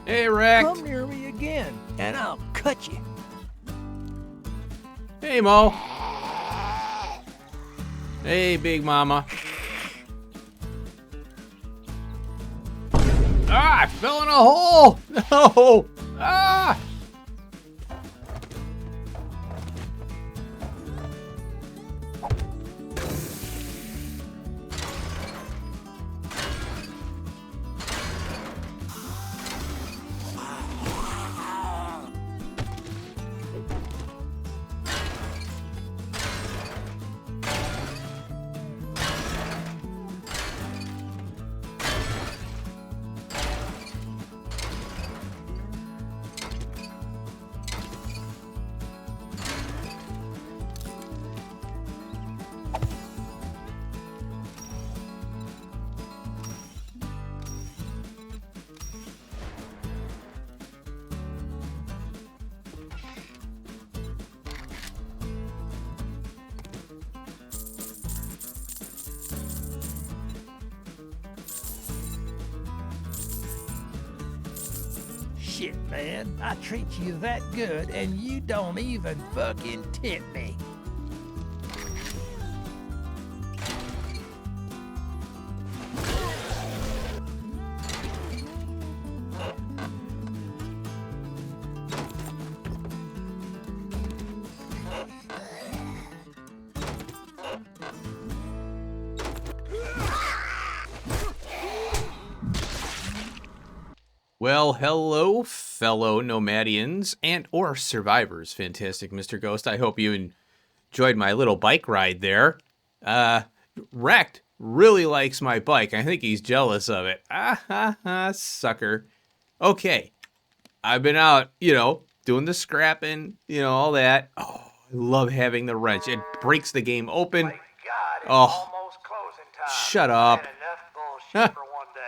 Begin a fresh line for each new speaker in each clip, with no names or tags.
Hey, Rex.
Come near me again, and I'll cut you.
Hey, Mo. Hey, Big Mama. Ah, I fell in a hole. No. Ah.
Shit, man, I treat you that good, and you don't even fucking tip me.
Well, hello, fellow Nomadians and or survivors. Fantastic, Mr. Ghost. I hope you enjoyed my little bike ride there. Wrecked really likes my bike. I think he's jealous of it. Ah, ha, ha, sucker. Okay, I've been out, doing the scrapping, all that. Oh, I love having the wrench. It breaks the game open.
My God, it's
Oh,
almost closing time.
shut up.
I've had enough bullshit for one day.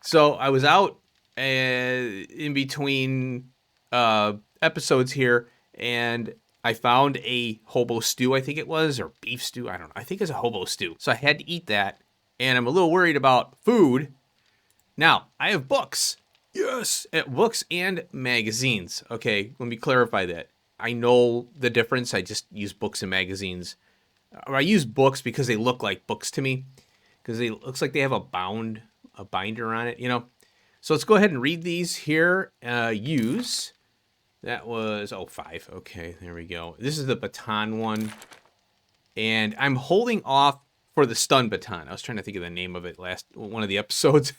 So I was out in between episodes here, and I found a hobo stew, I think it was, or beef stew. I don't know. I think it's a hobo stew. So I had to eat that, and I'm a little worried about food. Now, I have books. Yes, books and magazines. Okay, let me clarify that. I know the difference. I just use books and magazines. Or I use books because they look like books to me, because it looks like they have a binder on it, So let's go ahead and read these here. Use. That was 5. Okay, there we go. This is the baton one. And I'm holding off for the stun baton. I was trying to think of the name of it last one of the episodes.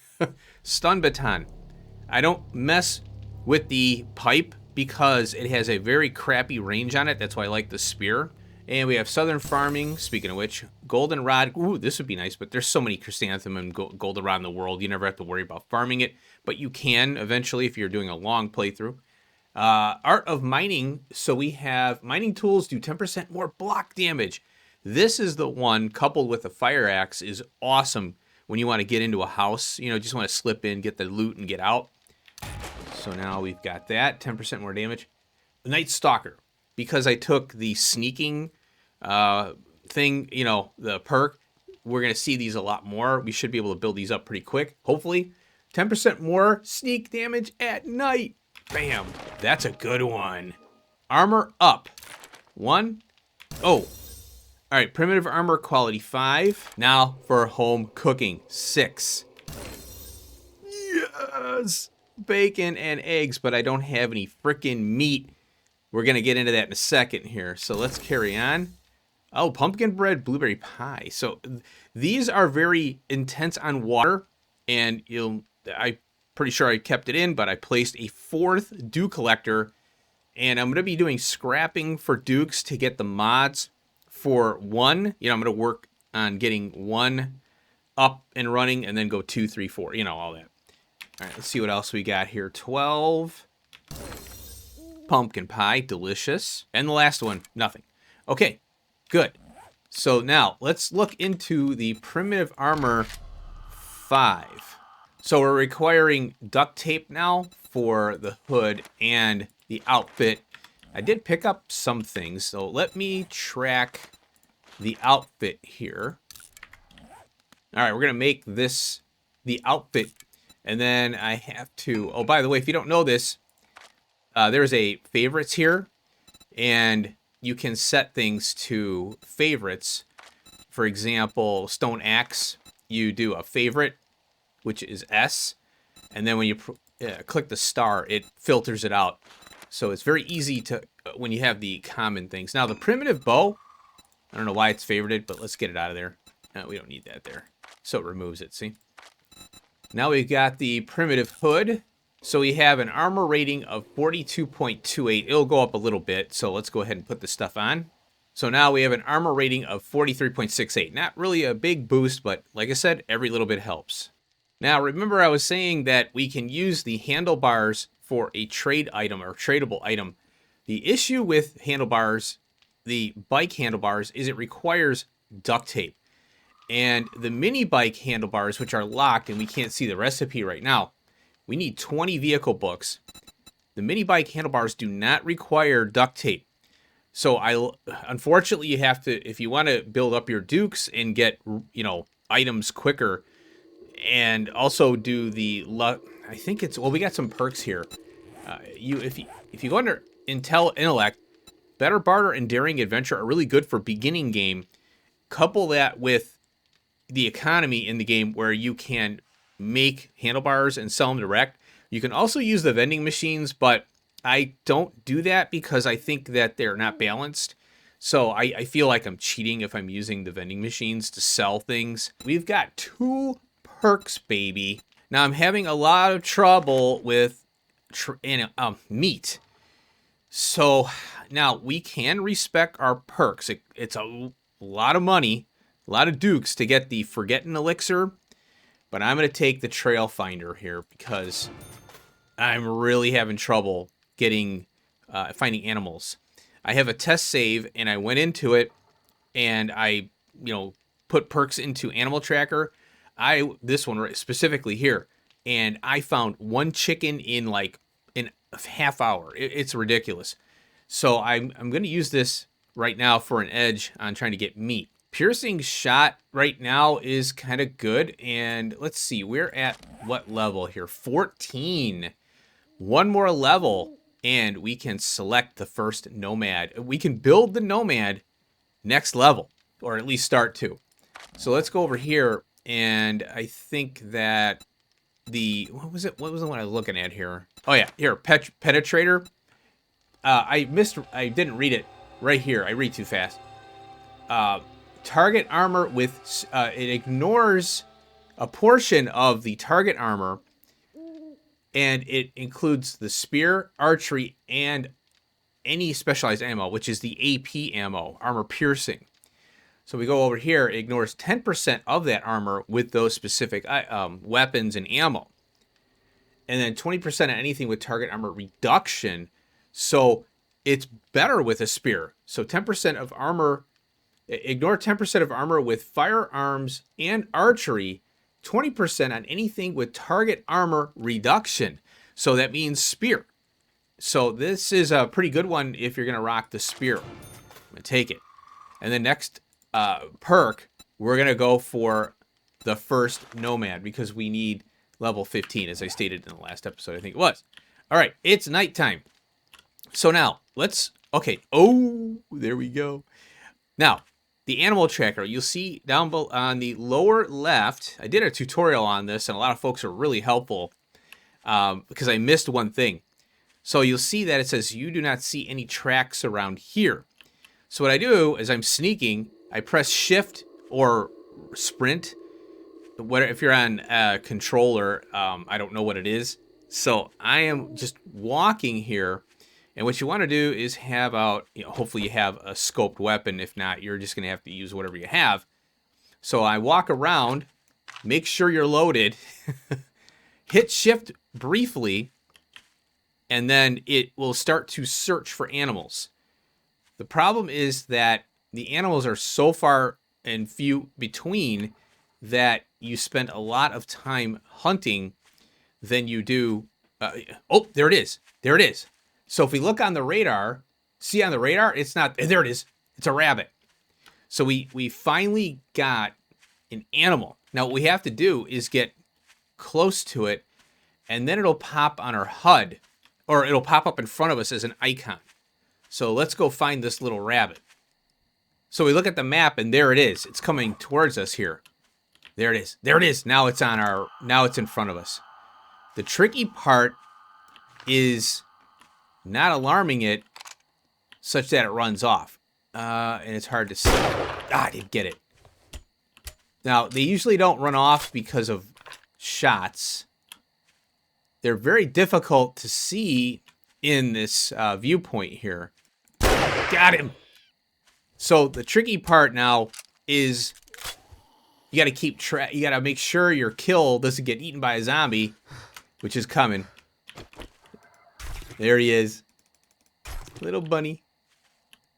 Stun baton. I don't mess with the pipe because it has a very crappy range on it. That's why I like the spear. And we have Southern Farming, speaking of which, Goldenrod. Ooh, this would be nice, but there's so many chrysanthemum and goldenrod in the world. You never have to worry about farming it, but you can eventually if you're doing a long playthrough. Art of Mining. So we have mining tools do 10% more block damage. This is the one, coupled with a fire axe, is awesome when you want to get into a house. Just want to slip in, get the loot, and get out. So now we've got that, 10% more damage. Night Stalker. Because I took the sneaking thing, the perk, we're going to see these a lot more. We should be able to build these up pretty quick, hopefully. 10% more sneak damage at night. Bam. That's a good one. Armor up. 1. Oh. All right, primitive armor quality 5. Now for home cooking, 6. Yes. Bacon and eggs, but I don't have any frickin' meat. We're going to get into that in a second here. So let's carry on. Oh, pumpkin bread, blueberry pie. So these are very intense on water. And I'm pretty sure I kept it in, but I placed a 4th dew collector. And I'm going to be doing scrapping for dukes to get the mods for 1. I'm going to work on getting 1 up and running and then go 2, 3, 4. All that. All right, let's see what else we got here. 12. Pumpkin pie, delicious. And the last one, nothing. Okay, good. So now let's look into the primitive armor 5. So we're requiring duct tape now for the hood and the outfit. I did pick up some things, so let me track the outfit here. All right, we're gonna make this the outfit And then I have to, oh, by the way, if you don't know this, there's a favorites here, and you can set things to favorites. For example, Stone Axe, you do a favorite, which is S, and then when you click the star, it filters it out. So it's very easy to, when you have the common things. Now, the primitive bow, I don't know why it's favorited, but let's get it out of there. No, we don't need that there. So it removes it, see? Now we've got the primitive hood. So we have an armor rating of 42.28. It'll go up a little bit, so let's go ahead and put this stuff on. So now we have an armor rating of 43.68. Not really a big boost, but like I said, every little bit helps. Now remember I was saying that we can use the handlebars for a trade item or tradable item. The issue with handlebars, the bike handlebars, is it requires duct tape. And the mini bike handlebars, which are locked, and we can't see the recipe right now, we need 20 vehicle books. The mini bike handlebars do not require duct tape. So unfortunately, you have to, if you want to build up your Dukes and get, items quicker, and also do the I think it's, well, we got some perks here. If you go under intellect, better barter and daring adventure are really good for beginning game. Couple that with the economy in the game where you can make handlebars and sell them direct. You can also use the vending machines, but I don't do that because I think that they're not balanced. So I feel like I'm cheating if I'm using the vending machines to sell things. We've got 2 perks, baby. Now I'm having a lot of trouble with meat. So now we can respec our perks. It's a lot of money, a lot of Dukes to get the Forgetting Elixir. But I'm going to take the Trail Finder here because I'm really having trouble getting finding animals. I have a test save, and I went into it, and I, put perks into Animal Tracker. This one specifically here, and I found 1 chicken in a half hour. It's ridiculous. So I'm going to use this right now for an edge on trying to get meat. Piercing shot right now is kind of good, and let's see, we're at what level here? 14. 1 more level, and we can select the first Nomad. We can build the Nomad next level, or at least start to. So let's go over here, and I think that what was the one I was looking at here? Oh yeah, here, Penetrator. I didn't read it right here. I read too fast. Target armor with, it ignores a portion of the target armor, and it includes the spear, archery, and any specialized ammo, which is the AP ammo, armor piercing. So we go over here, it ignores 10% of that armor with those specific weapons and ammo. And then 20% of anything with target armor reduction. So it's better with a spear. So 10% of armor, ignore 10% of armor with firearms and archery, 20% on anything with target armor reduction. So that means spear. So this is a pretty good one if you're going to rock the spear. I'm going to take it. And the next perk, we're going to go for the first Nomad because we need level 15, as I stated in the last episode, I think it was. All right, it's nighttime. So now, okay. Oh, there we go. Now, the animal tracker, you'll see down below on the lower left, I did a tutorial on this, and a lot of folks are really helpful because I missed one thing. So you'll see that it says you do not see any tracks around here. So what I do is I'm sneaking, I press shift or sprint. If you're on a controller, I don't know what it is. So I am just walking here. And what you want to do is have out, hopefully you have a scoped weapon. If not, you're just going to have to use whatever you have. So I walk around, make sure you're loaded, hit shift briefly, and then it will start to search for animals. The problem is that the animals are so far and few between that you spend a lot of time hunting than you do. Oh, there it is. There it is. So if we look on the radar, see on the radar, it's not, there it is. It's a rabbit. So we finally got an animal. Now what we have to do is get close to it and then it'll pop on our HUD, or it'll pop up in front of us as an icon. So let's go find this little rabbit. So we look at the map, and there it is. It's coming towards us here. There it is. There it is. Now it's in front of us. The tricky part is not alarming it such that it runs off. And it's hard to see. I didn't get it. Now, they usually don't run off because of shots. They're very difficult to see in this viewpoint here. Got him. So the tricky part now is you got to keep track. You got to make sure your kill doesn't get eaten by a zombie, which is coming. There he is. Little bunny.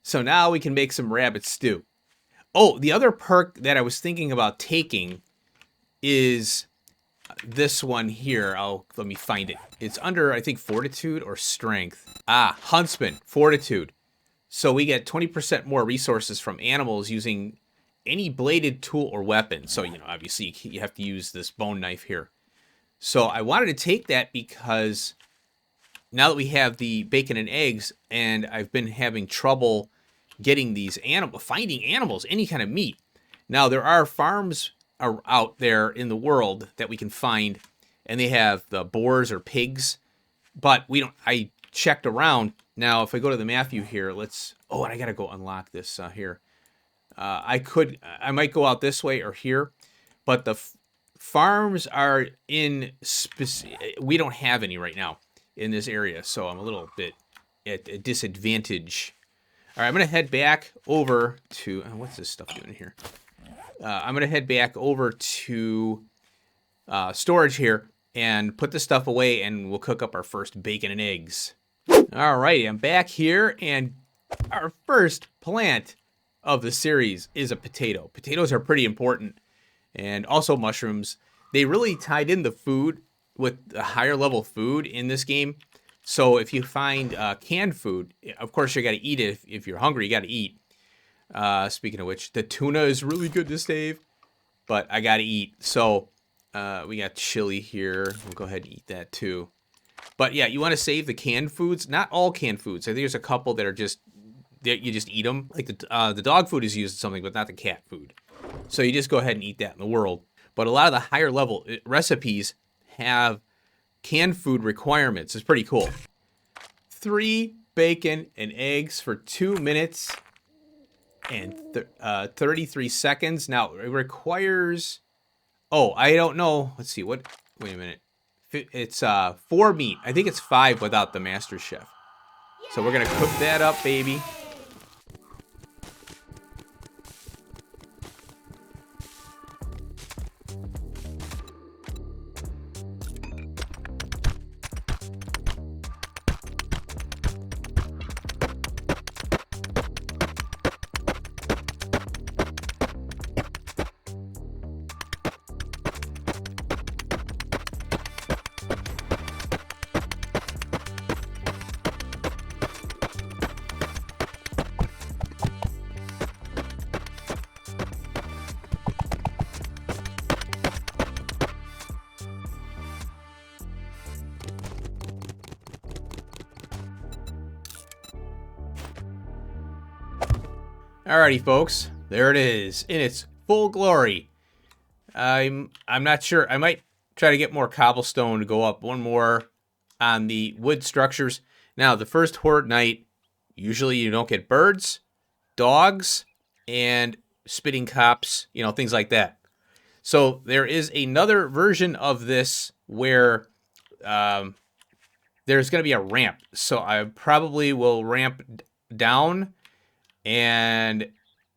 So now we can make some rabbit stew. Oh, the other perk that I was thinking about taking is this one here. Let me find it. It's under, I think, Fortitude or Strength. Huntsman, Fortitude. So we get 20% more resources from animals using any bladed tool or weapon. So, obviously you have to use this bone knife here. So I wanted to take that because now that we have the bacon and eggs, and I've been having trouble getting these finding animals, any kind of meat. Now, there are farms out there in the world that we can find, and they have the boars or pigs, but I checked around. Now, if I go to the map view here, and I gotta go unlock this here. I might go out this way or here, but the farms are we don't have any right now in this area, so I'm a little bit at a disadvantage. All right, I'm going to head back over to... what's this stuff doing here? I'm going to head back over to storage here and put this stuff away, and we'll cook up our first bacon and eggs. All right, I'm back here, and our first plant of the series is a potato. Potatoes are pretty important, and also mushrooms. They really tied in the food with the higher level food in this game. So if you find canned food, of course you got to eat it. If you're hungry, you got to eat. Speaking of which, the tuna is really good to save, but I got to eat. So we got chili here. We'll go ahead and eat that too. But yeah, you want to save the canned foods. Not all canned foods. I think there's a couple that are you just eat them. Like the dog food is used in something, but not the cat food. So you just go ahead and eat that in the world. But a lot of the higher level recipes have canned food requirements. It's pretty cool. 3 bacon and eggs for 2 minutes and 33 seconds. Now, it requires... I don't know. Let's see. Wait a minute. It's 4 meat. I think it's 5 without the Master Chef. So we're going to cook that up, baby. Alrighty, folks, there it is in its full glory. I'm not sure. I might try to get more cobblestone to go up one more on the wood structures. Now, the first horde night, usually you don't get birds, dogs, and spitting cops, things like that. So there is another version of this where there's going to be a ramp. So I probably will ramp down, and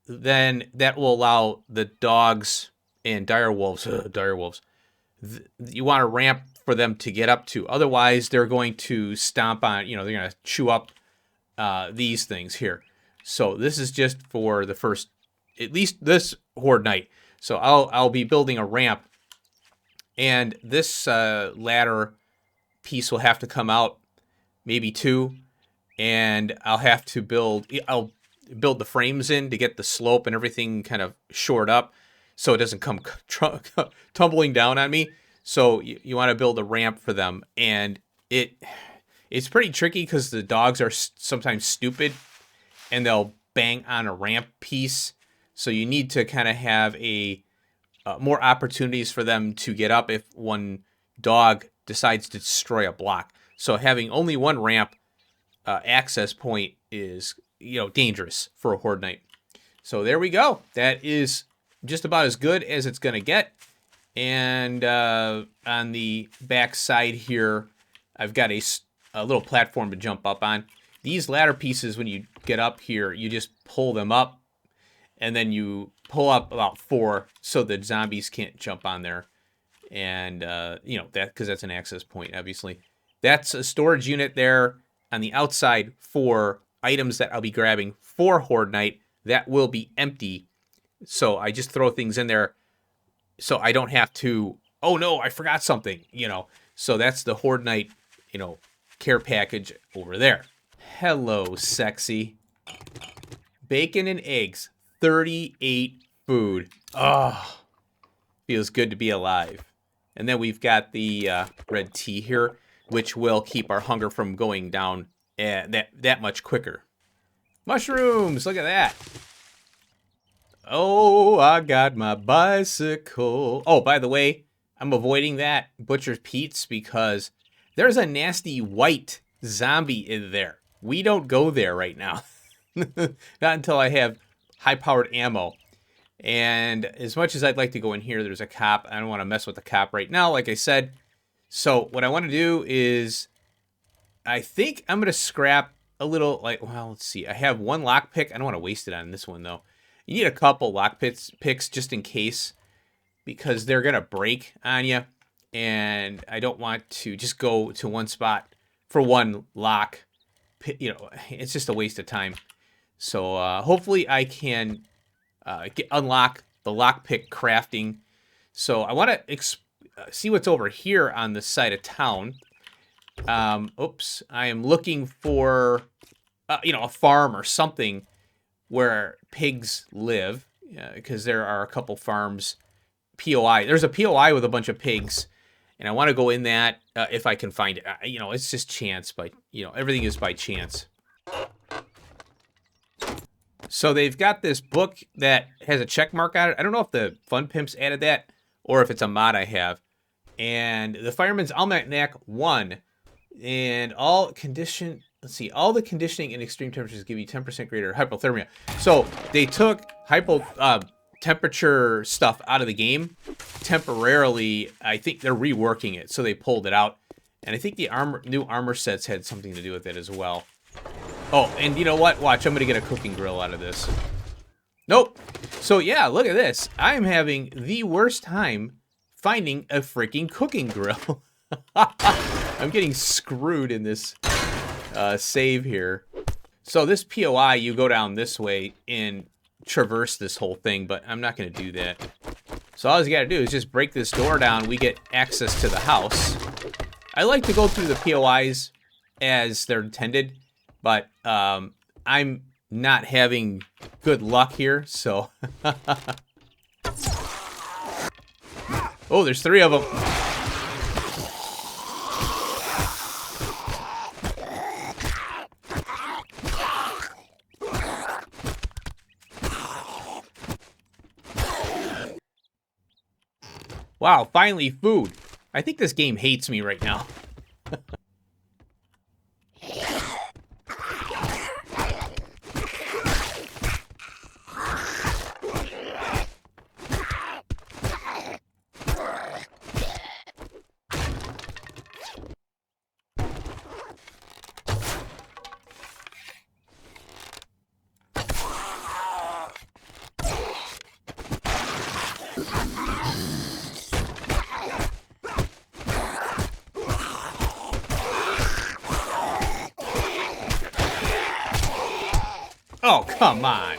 then that will allow the dogs and direwolves. You want a ramp for them to get up to. Otherwise, they're going to stomp on, they're going to chew up these things here. So this is just for the first, at least this horde night. So I'll be building a ramp, and this ladder piece will have to come out, maybe 2, and I'll build the frames in to get the slope and everything kind of shored up so it doesn't come tumbling down on me. So you want to build a ramp for them, and it's pretty tricky because the dogs are sometimes stupid, and they'll bang on a ramp piece. So you need to kind of have a more opportunities for them to get up if one dog decides to destroy a block. So having only one ramp access point is, dangerous for a Horde Night. So there we go. That is just about as good as it's going to get. And on the back side here, I've got a little platform to jump up on. These ladder pieces, when you get up here, you just pull them up, and then you pull up about 4 so the zombies can't jump on there. And, that because that's an access point, obviously. That's a storage unit there on the outside for items that I'll be grabbing for Horde Night. That will be empty. So I just throw things in there so I don't have to, oh no, I forgot something, So that's the Horde Night, care package over there. Hello, sexy. Bacon and eggs, 38 food. Oh, feels good to be alive. And then we've got the red tea here, which will keep our hunger from going down that much quicker. Mushrooms, look at that. Oh, I got my bicycle. Oh, by the way, I'm avoiding that Butcher's Pete's because there's a nasty white zombie in there. We don't go there right now. Not until I have high-powered ammo. And as much as I'd like to go in here, there's a cop. I don't want to mess with the cop right now, like I said. So what I want to do is, I think I'm going to scrap a little, let's see. I have one lockpick. I don't want to waste it on this one, though. You need a couple lockpicks just in case, because they're going to break on you. And I don't want to just go to one spot for one lock. It's just a waste of time. So hopefully I can unlock the lockpick crafting. So I want to see what's over here on the side of town. Oops, I am looking for, a farm or something where pigs live, because there are a couple farms. POI. There's a POI with a bunch of pigs, and I want to go in that if I can find it. It's just chance, but, everything is by chance. So they've got this book that has a check mark on it. I don't know if the Fun Pimps added that or if it's a mod I have. And the Fireman's Almanac 1. And all the conditioning in extreme temperatures give you 10% greater hypothermia. So they took temperature stuff out of the game temporarily. I think they're reworking it, so they pulled it out. And I think the new armor sets had something to do with it as well. Oh, and you know what? Watch, I'm going to get a cooking grill out of this. Nope. So yeah, look at this. I'm having the worst time finding a freaking cooking grill. I'm getting screwed in this save here. So this POI, you go down this way and traverse this whole thing, but I'm not going to do that. So all you got to do is just break this door down. We get access to the house. I like to go through the POIs as they're intended, but I'm not having good luck here, so... Oh, there's 3 of them. Wow, finally food. I think this game hates me right now. Oh, come on.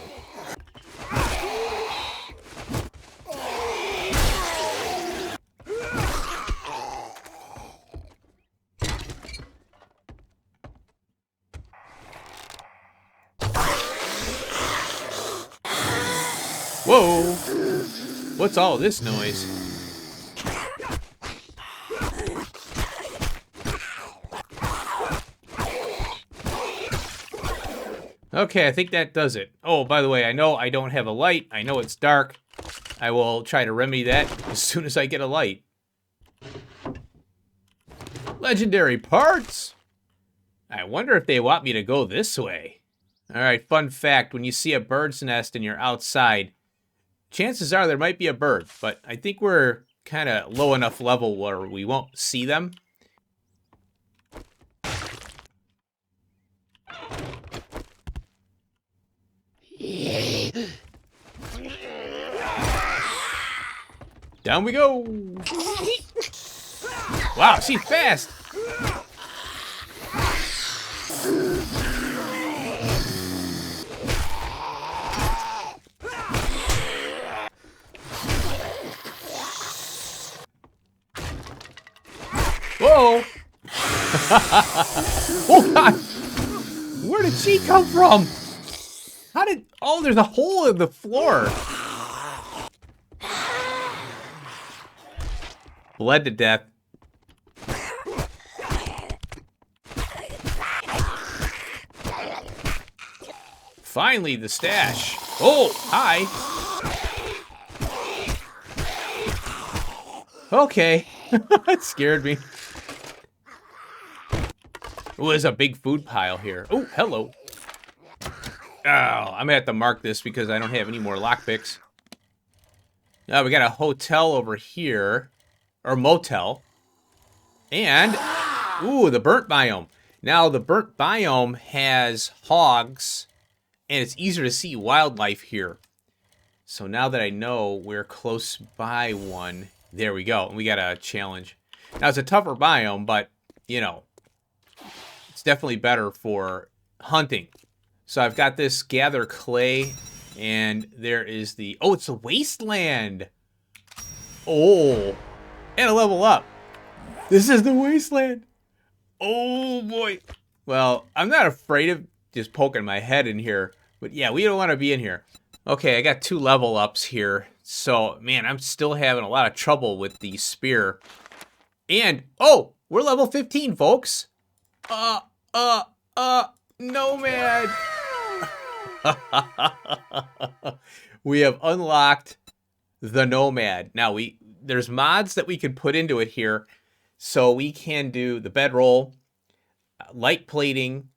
Whoa. What's all this noise? Okay, I think that does it. Oh, by the way, I know I don't have a light. I know it's dark. I will try to remedy that as soon as I get a light. Legendary parts! I wonder if they want me to go this way. Alright, fun fact. When you see a bird's nest and you're outside, chances are there might be a bird, but I think we're kind of low enough level where we won't see them. Down we go. Wow, she's fast. Whoa. Oh, God. Where did she come from? How did... Oh, there's a hole in the floor. Bled to death. Finally, the stash. Oh, hi. Okay. That scared me. Oh, there's a big food pile here. Oh, hello. Oh, I'm gonna have to mark this because I don't have any more lockpicks. Now we got a hotel over here. Or motel. And, ooh, the burnt biome. Now, the burnt biome has hogs, and it's easier to see wildlife here. So now that I know we're close by one, there we go. And we got a challenge. Now, it's a tougher biome, but, you know, it's definitely better for hunting. So I've got this gather clay, and there is the... Oh, it's a wasteland. Oh, and a level up. This is the wasteland. Oh, boy. Well, I'm not afraid of just poking my head in here. But, yeah, we don't want to be in here. Okay, I got 2 level ups here. So, man, I'm still having a lot of trouble with the spear. And, oh, we're level 15, folks. Nomad. We have unlocked the Nomad. Now, there's mods that we can put into it here. So we can do the bedroll, light plating,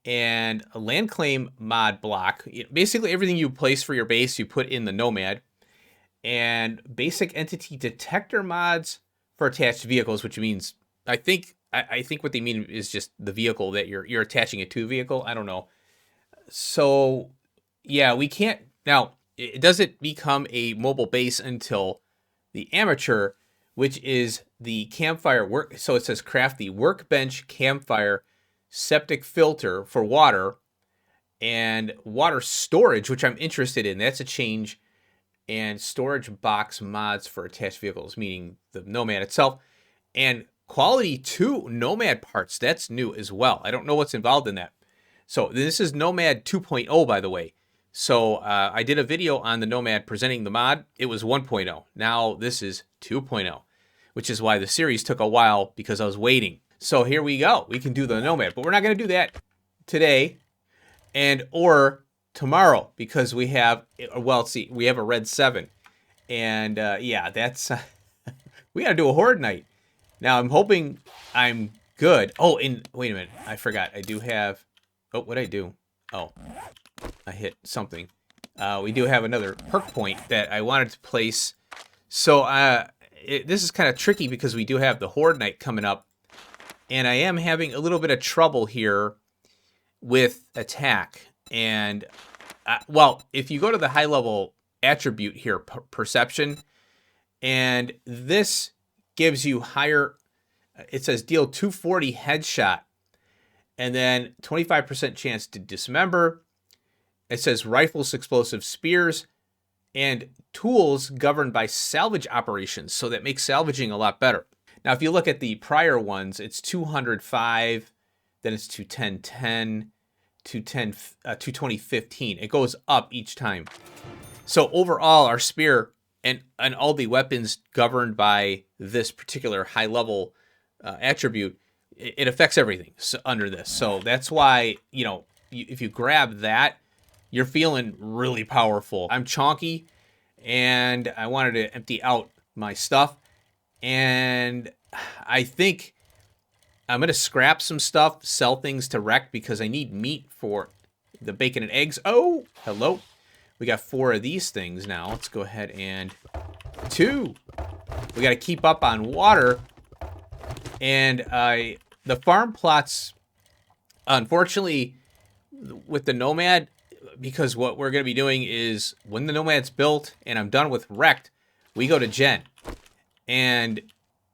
and a land claim mod block. Basically, everything you place for your base, you put in the Nomad. And basic entity detector mods for attached vehicles, which means, I think what they mean is just the vehicle that you're attaching it to vehicle. I don't know. So, yeah, we can't... Now, it doesn't become a mobile base until the amateur, which is the campfire work. So it says craft the workbench campfire septic filter for water and water storage, which I'm interested in. That's a change. And storage box mods for attached vehicles, meaning the Nomad itself. And quality 2 Nomad parts. That's new as well. I don't know what's involved in that. So this is Nomad 2.0, by the way. So I did a video on the Nomad presenting the mod. It was 1.0. Now this is 2.0, which is why the series took a while because I was waiting. So here we go. We can do the Nomad, but we're not going to do that today or tomorrow because we have, well, see, we have a red 7. And yeah, that's, we got to do a horde night. Now I'm hoping I'm good. Oh, and wait a minute. I forgot. I do have, oh, what'd I do? Oh. I hit something. We do have another perk point that I wanted to place. So this is kind of tricky because we do have the Horde Night coming up. And I am having a little bit of trouble here with attack. And, well, if you go to the high level attribute here, perception, and this gives you higher, it says deal 240 headshot. And then 25% chance to dismember. It says rifles, explosive spears, and tools governed by salvage operations. So that makes salvaging a lot better. Now, if you look at the prior ones, it's 205, then it's 210, 220, 15. It goes up each time. So overall, our spear and all the weapons governed by this particular high level attribute, it affects everything under this. So that's why, you know, if you grab that, you're feeling really powerful. I'm chonky, and I wanted to empty out my stuff, and I think I'm gonna scrap some stuff, sell things to Wreck because I need meat for the bacon and eggs. Oh, hello. We got 4 of these things now. Let's go ahead and 2. We got to keep up on water. And the farm plots, unfortunately, with the Nomad, because what we're going to be doing is when the Nomad's built and I'm done with Wrecked, we go to Gen. And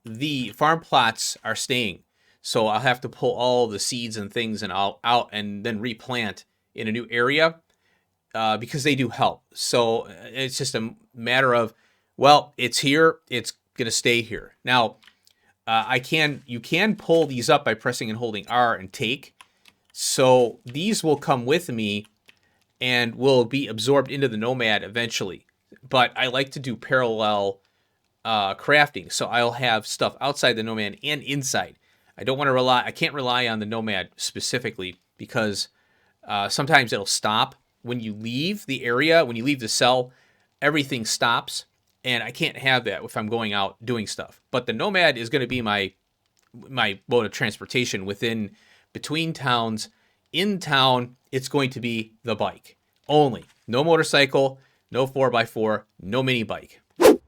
the farm plots are staying. So I'll have to pull all the seeds and things and all out and then replant in a new area because they do help. So it's just a matter of, well, it's here. It's going to stay here. Now, you can pull these up by pressing and holding R and take. So these will come with me and will be absorbed into the Nomad eventually. But I like to do parallel crafting. So I'll have stuff outside the Nomad and inside. I can't rely on the Nomad specifically because sometimes it'll stop. When you leave the area, when you leave the cell, everything stops. And I can't have that if I'm going out doing stuff. But the Nomad is going to be my mode of transportation between towns. In town, it's going to be the bike only. No motorcycle, no 4x4, no mini bike. All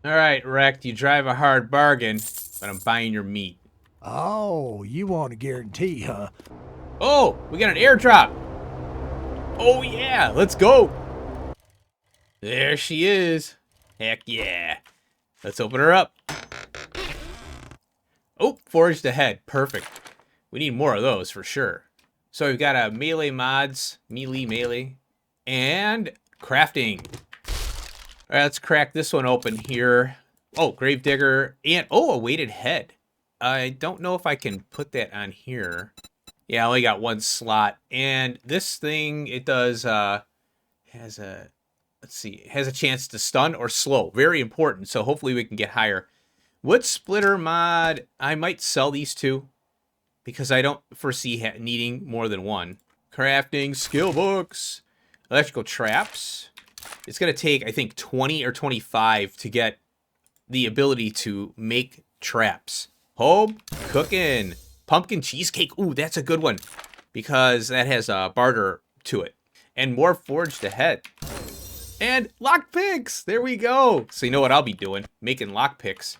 right, Wrecked, you drive a hard bargain, but I'm buying your meat.
Oh, you want a guarantee, huh?
Oh, we got an airdrop. Oh, yeah, let's go. There she is. Heck yeah. Let's open her up. Oh, forged ahead. Perfect. We need more of those for sure. So we've got a melee, and crafting. All right, let's crack this one open here. Oh, Gravedigger, and a weighted head. I don't know if I can put that on here. Yeah, I only got 1 slot. And this thing, it does, has a chance to stun or slow. Very important, so hopefully we can get higher. Wood splitter mod, I might sell these 2 because I don't foresee needing more than 1. Crafting skill books. Electrical traps. It's going to take, I think, 20 or 25 to get the ability to make traps. Home cooking. Pumpkin cheesecake. Ooh, that's a good one because that has a barter to it. And more forged ahead. And lockpicks. There we go. So you know what I'll be doing? Making lockpicks.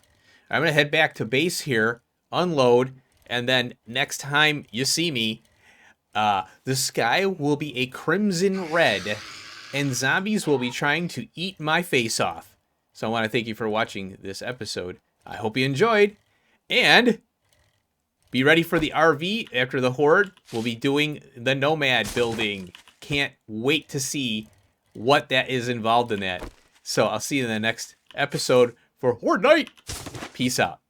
I'm going to head back to base here, unload, and then next time you see me, the sky will be a crimson red, and zombies will be trying to eat my face off. So I want to thank you for watching this episode. I hope you enjoyed, and be ready for the RV after the Horde. We'll be doing the Nomad building. Can't wait to see what that is involved in that. So I'll see you in the next episode for Horde Night. Peace out.